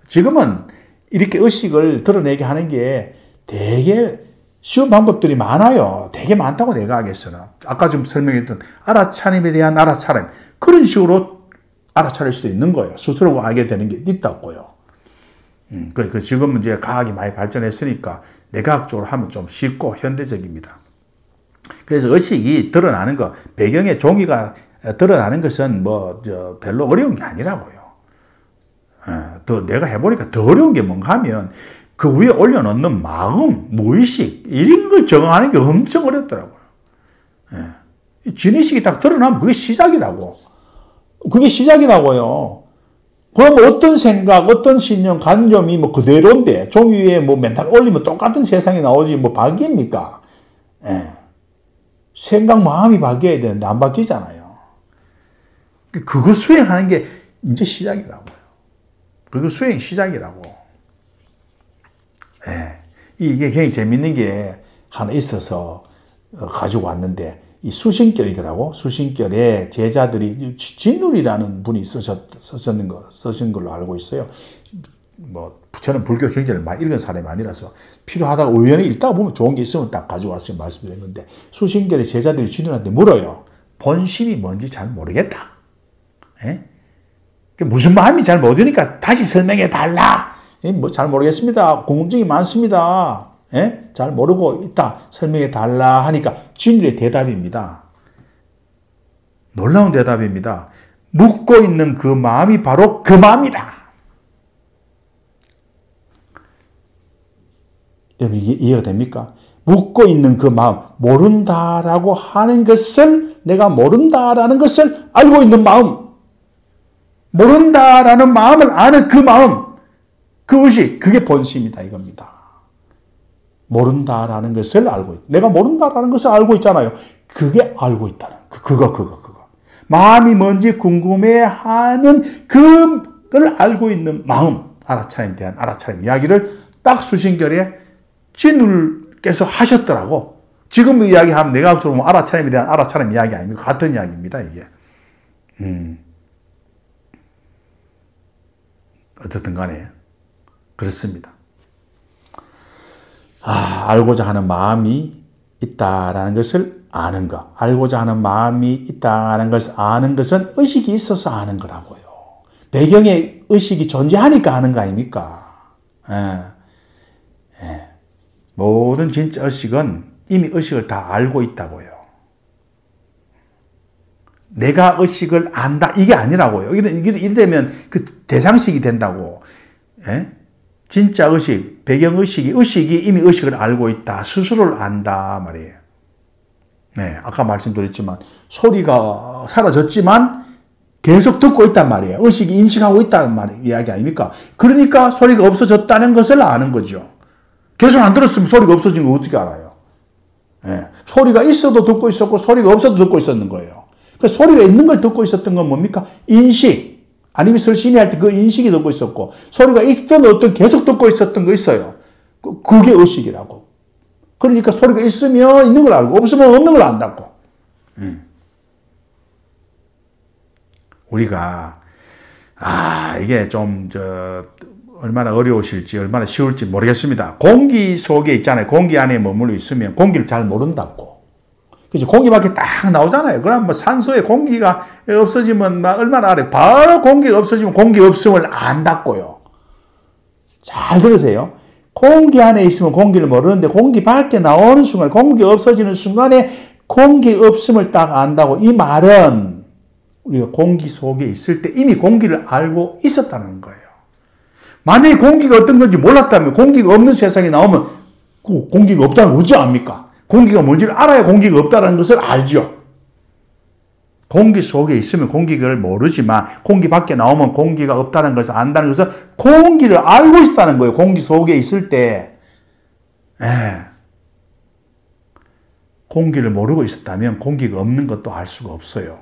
지금은 이렇게 의식을 드러내게 하는 게 되게 쉬운 방법들이 많아요. 되게 많다고 내각에서는. 아까 좀 설명했던 알아차림에 대한 알아차림. 그런 식으로 알아차릴 수도 있는 거예요. 스스로 알게 되는 게 있다고요. 지금은 이제 과학이 많이 발전했으니까 내과학적으로 하면 좀 쉽고 현대적입니다. 그래서 의식이 드러나는 거, 배경에 종이가 드러나는 것은 별로 어려운 게 아니라고요. 내가 해보니까 더 어려운 게 뭔가 하면 그 위에 올려놓는 마음, 무의식, 이런 걸 적응하는 게 엄청 어렵더라고요. 진의식이 딱 드러나면 그게 시작이라고. 그게 시작이라고요. 그럼 어떤 생각, 어떤 신념, 관념이 그대로인데, 종이 위에 맨날 올리면 똑같은 세상이 나오지, 바뀝니까? 생각, 마음이 바뀌어야 되는데, 안 바뀌잖아요. 그거 수행하는 게 이제 시작이라고요. 그거 수행 시작이라고. 이게 굉장히 재밌는 게 하나 있어서 가지고 왔는데, 이 수신결이더라고. 수신결에 제자들이 진룰이라는 분이 쓰신 걸로 알고 있어요. 저는 불교 경전을 많이 읽은 사람이 아니라서 필요하다고 우연히 읽다가 보면 좋은 게 있으면 딱 가져왔어요. 말씀드렸는데 수신결의 제자들이 진룰한테 물어요. 본심이 뭔지 잘 모르겠다. 무슨 마음이 잘 모르니까 다시 설명해 달라. 잘 모르겠습니다. 궁금증이 많습니다. 잘 모르고 있다. 설명해 달라 하니까 진리의 대답입니다. 놀라운 대답입니다. 묻고 있는 그 마음이 바로 그 마음이다. 여러분 이해가 됩니까? 묻고 있는 그 마음, 모른다라고 하는 것을 내가 모른다라는 것을 알고 있는 마음, 모른다라는 마음을 아는 그 마음, 그 의식, 그게 본심이다 이겁니다. 모른다라는 것을 알고 있다. 내가 모른다라는 것을 알고 있잖아요. 그게 알고 있다는 그거. 마음이 뭔지 궁금해하는 그걸 알고 있는 마음, 알아차림에 대한 알아차림 이야기를 딱 수신결에 진울께서 하셨더라고. 지금 이야기하면 내각적으로 알아차림에 대한 알아차림 이야기 아닙니까? 같은 이야기입니다, 이게. 어쨌든 간에 그렇습니다. 알고자 하는 마음이 있다라는 것을 아는 것. 알고자 하는 마음이 있다는 것을 아는 것은 의식이 있어서 아는 거라고요. 배경에 의식이 존재하니까 아는 거 아닙니까? 모든 진짜 의식은 이미 의식을 다 알고 있다고요. 내가 의식을 안다. 이게 아니라고요. 이러면 그 대상식이 된다고. 예? 진짜 의식, 배경의식이, 의식이 이미 의식을 알고 있다. 스스로를 안다. 말이에요. 네, 아까 말씀드렸지만, 소리가 사라졌지만, 계속 듣고 있단 말이에요. 의식이 인식하고 있다는 이야기 아닙니까? 그러니까 소리가 없어졌다는 것을 아는 거죠. 계속 안 들었으면 소리가 없어진 거 어떻게 알아요? 네, 소리가 있어도 듣고 있었고, 소리가 없어도 듣고 있었는 거예요. 그 소리가 있는 걸 듣고 있었던 건 뭡니까? 인식. 아니면 설신이 할 때 그 인식이 듣고 있었고, 소리가 있던 어떤 계속 듣고 있었던 거 있어요. 그게 의식이라고. 그러니까 소리가 있으면 있는 걸 알고, 없으면 없는 걸 안다고. 우리가, 이게 좀, 얼마나 어려우실지, 얼마나 쉬울지 모르겠습니다. 공기 속에 있잖아요. 공기 안에 머물러 있으면 공기를 잘 모른다고. 그죠? 공기 밖에 딱 나오잖아요. 그럼 뭐 산소에 공기가 없어지면 막 얼마나 알아요. 바로 공기가 없어지면 공기 없음을 안다고요. 잘 들으세요. 공기 안에 있으면 공기를 모르는데 공기 밖에 나오는 순간, 공기 없어지는 순간에 공기 없음을 딱 안다고. 이 말은 우리가 공기 속에 있을 때 이미 공기를 알고 있었다는 거예요. 만약에 공기가 어떤 건지 몰랐다면 공기가 없는 세상에 나오면 그 공기가 없다는 거 어찌 압니까? 공기가 뭔지를 알아야 공기가 없다는 것을 알죠. 공기 속에 있으면 공기를 모르지만 공기 밖에 나오면 공기가 없다는 것을 안다는 것은 공기를 알고 있다는 거예요. 공기 속에 있을 때. 공기를 모르고 있었다면 공기가 없는 것도 알 수가 없어요.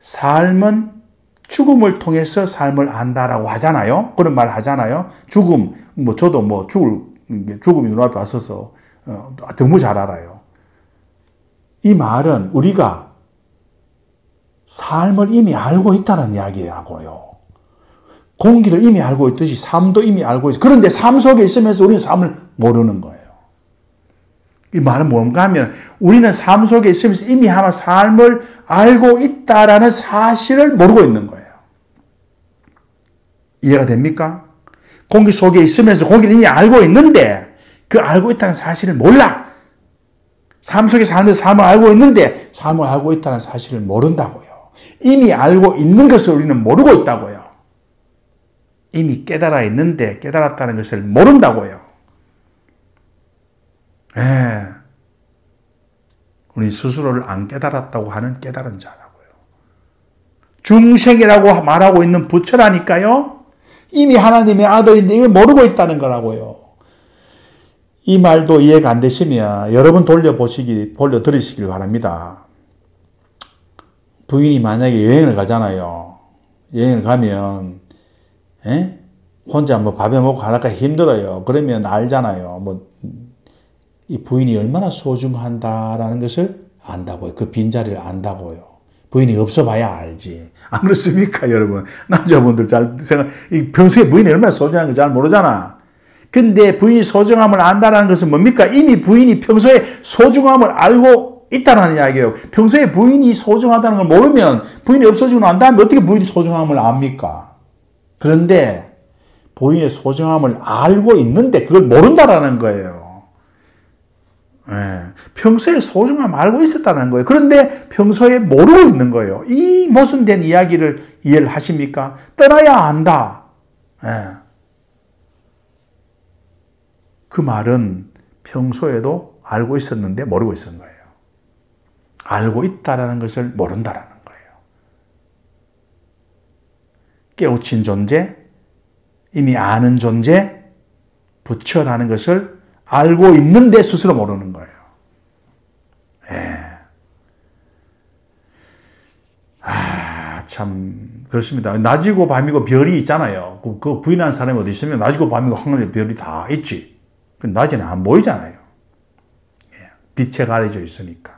삶은 죽음을 통해서 삶을 안다라고 하잖아요. 그런 말 하잖아요. 죽음, 저도 죽음이 눈앞에 왔어서 너무 잘 알아요. 이 말은 우리가 삶을 이미 알고 있다는 이야기라고요. 공기를 이미 알고 있듯이 삶도 이미 알고 있어요. 그런데 삶 속에 있으면서 우리는 삶을 모르는 거예요. 이 말은 뭔가 하면 우리는 삶 속에 있으면서 이미 하나 삶을 알고 있다라는 사실을 모르고 있는 거예요. 이해가 됩니까? 공기 속에 있으면서 공기를 이미 알고 있는데 그 알고 있다는 사실을 몰라. 삶 속에 살면서 삶을 알고 있는데 삶을 알고 있다는 사실을 모른다고요. 이미 알고 있는 것을 우리는 모르고 있다고요. 이미 깨달아 있는데 깨달았다는 것을 모른다고요. 우리 스스로를 안 깨달았다고 하는 깨달은 자라고요. 중생이라고 말하고 있는 부처라니까요. 이미 하나님의 아들인데 이걸 모르고 있다는 거라고요. 이 말도 이해가 안 되시면 여러분 돌려 들으시길 바랍니다. 부인이 만약에 여행을 가잖아요. 여행을 가면, 혼자 밥에 먹고 가다가 힘들어요. 그러면 알잖아요. 이 부인이 얼마나 소중한다라는 것을 안다고요. 그 빈자리를 안다고요. 부인이 없어봐야 알지. 안 그렇습니까, 여러분? 남자분들 평소에 부인이 얼마나 소중한 거 잘 모르잖아. 근데 부인이 소중함을 안다는 것은 뭡니까? 이미 부인이 평소에 소중함을 알고 있다는 이야기예요. 평소에 부인이 소중하다는 걸 모르면 부인이 없어지고 난 다음에 어떻게 부인이 소중함을 압니까? 그런데 부인의 소중함을 알고 있는데 그걸 모른다라는 거예요. 평소에 소중함을 알고 있었다는 거예요. 그런데 평소에 모르고 있는 거예요. 이 모순된 이야기를 이해를 하십니까? 떠나야 안다. 그 말은 평소에도 알고 있었는데 모르고 있었던 거예요. 알고 있다라는 것을 모른다라는 거예요. 깨우친 존재, 이미 아는 존재, 부처라는 것을 알고 있는데 스스로 모르는 거예요. 참 그렇습니다. 낮이고 밤이고 별이 있잖아요. 그 부인하는 사람이 어디 있으면 낮이고 밤이고 하늘에 별이 다 있지. 낮에는 안 보이잖아요. 빛에 가려져 있으니까.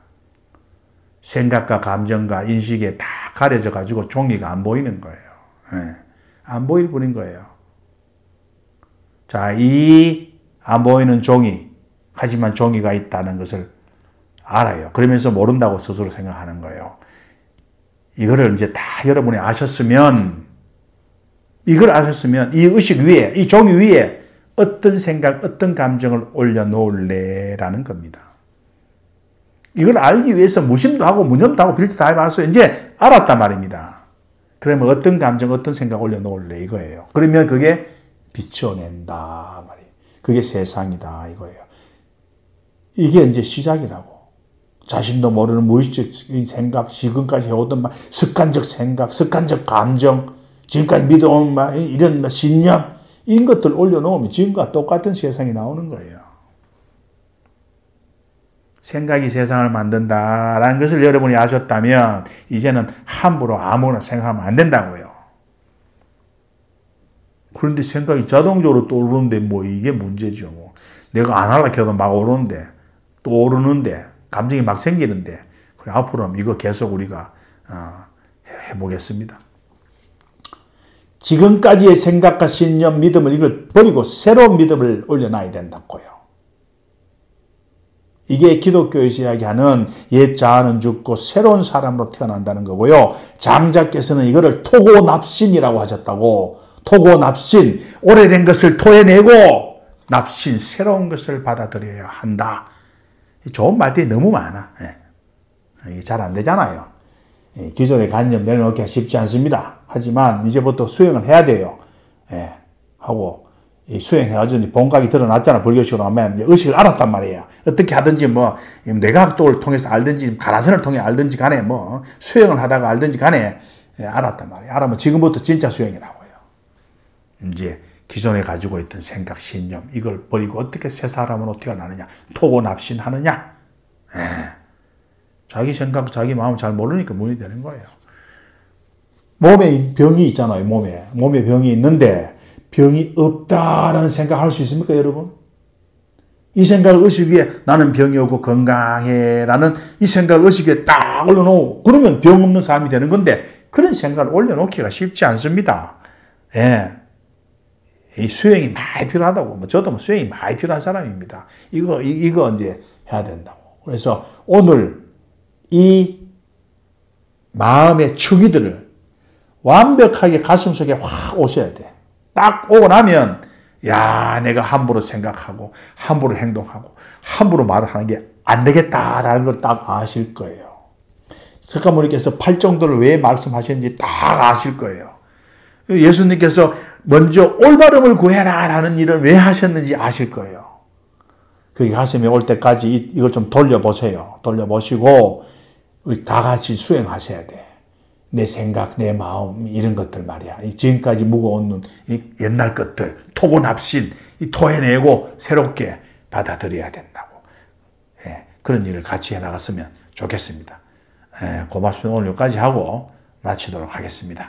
생각과 감정과 인식에 다 가려져 가지고 종이가 안 보이는 거예요. 안 보일 뿐인 거예요. 자, 이 안 보이는 종이, 하지만 종이가 있다는 것을 알아요. 그러면서 모른다고 스스로 생각하는 거예요. 이거를 이제 다 여러분이 아셨으면, 이걸 아셨으면 이 의식 위에, 이 종이 위에 어떤 생각, 어떤 감정을 올려놓을래라는 겁니다. 이걸 알기 위해서 무심도 하고 무념도 하고 빌도 다 해봐서 이제 알았단 말입니다. 그러면 어떤 감정, 어떤 생각 올려놓을래 이거예요. 그러면 그게 비춰낸다 말이에요. 그게 세상이다 이거예요. 이게 이제 시작이라고. 자신도 모르는 무의식적인 생각, 지금까지 해오던 습관적 생각, 습관적 감정, 지금까지 믿어온 이런 신념, 이런 것들 올려놓으면 지금과 똑같은 세상이 나오는 거예요. 생각이 세상을 만든다라는 것을 여러분이 아셨다면 이제는 함부로 아무거나 생각하면 안 된다고요. 그런데 생각이 자동적으로 떠오르는데 뭐 이게 문제죠. 뭐. 내가 안 하려고 해도 막 오르는데 또 오르는데 감정이 막 생기는데 그래 앞으로는 이거 계속 우리가 해보겠습니다. 지금까지의 생각과 신념, 믿음을 이걸 버리고 새로운 믿음을 올려놔야 된다고요. 이게 기독교에서 이야기하는 옛 자아는 죽고 새로운 사람으로 태어난다는 거고요. 장자께서는 이거를 토고납신이라고 하셨다고. 토고납신, 오래된 것을 토해내고 납신, 새로운 것을 받아들여야 한다. 좋은 말들이 너무 많아. 잘 안 되잖아요. 기존의 관념 내려놓기가 쉽지 않습니다. 하지만 이제부터 수행을 해야 돼요. 하고 수행해가지고 본각이 드러났잖아. 불교식으로 하면 의식을 알았단 말이에요. 어떻게 하든지 뭐 뇌과학도를 통해서 알든지 가라선을 통해 알든지 간에 뭐 수행을 하다가 알든지 간에 알았단 말이에요. 알아면 지금부터 진짜 수행이라고요. 이제 기존에 가지고 있던 생각, 신념 이걸 버리고 어떻게 새 사람으로 태어나느냐. 토고납신하느냐. 자기 생각, 자기 마음 잘 모르니까 문이 되는 거예요. 몸에 병이 있잖아요. 몸에 병이 있는데 병이 없다라는 생각할 수 있습니까, 여러분? 이 생각을 의식 위에 나는 병이 없고 건강해라는 이 생각을 의식 위에 딱 올려놓고 그러면 병 없는 사람이 되는 건데 그런 생각을 올려놓기가 쉽지 않습니다. 이 수행이 많이 필요하다고. 뭐 저도 뭐 수행이 많이 필요한 사람입니다. 이거 이제 해야 된다고. 그래서 오늘 이 마음의 축이들을 완벽하게 가슴속에 확 오셔야 돼. 딱 오고 나면 야 내가 함부로 생각하고 함부로 행동하고 함부로 말을 하는 게 안 되겠다라는 걸 딱 아실 거예요. 석가모니께서 팔정도를 왜 말씀하셨는지 딱 아실 거예요. 예수님께서 먼저 올바름을 구해라 라는 일을 왜 하셨는지 아실 거예요. 그 가슴에 올 때까지 이걸 좀 돌려보세요. 돌려보시고 우리 다 같이 수행하셔야 돼. 내 생각, 내 마음 이런 것들 말이야. 지금까지 묵어온 이 옛날 것들, 토고납신, 토해내고 새롭게 받아들여야 된다고. 그런 일을 같이 해나갔으면 좋겠습니다. 고맙습니다. 오늘 여기까지 하고 마치도록 하겠습니다.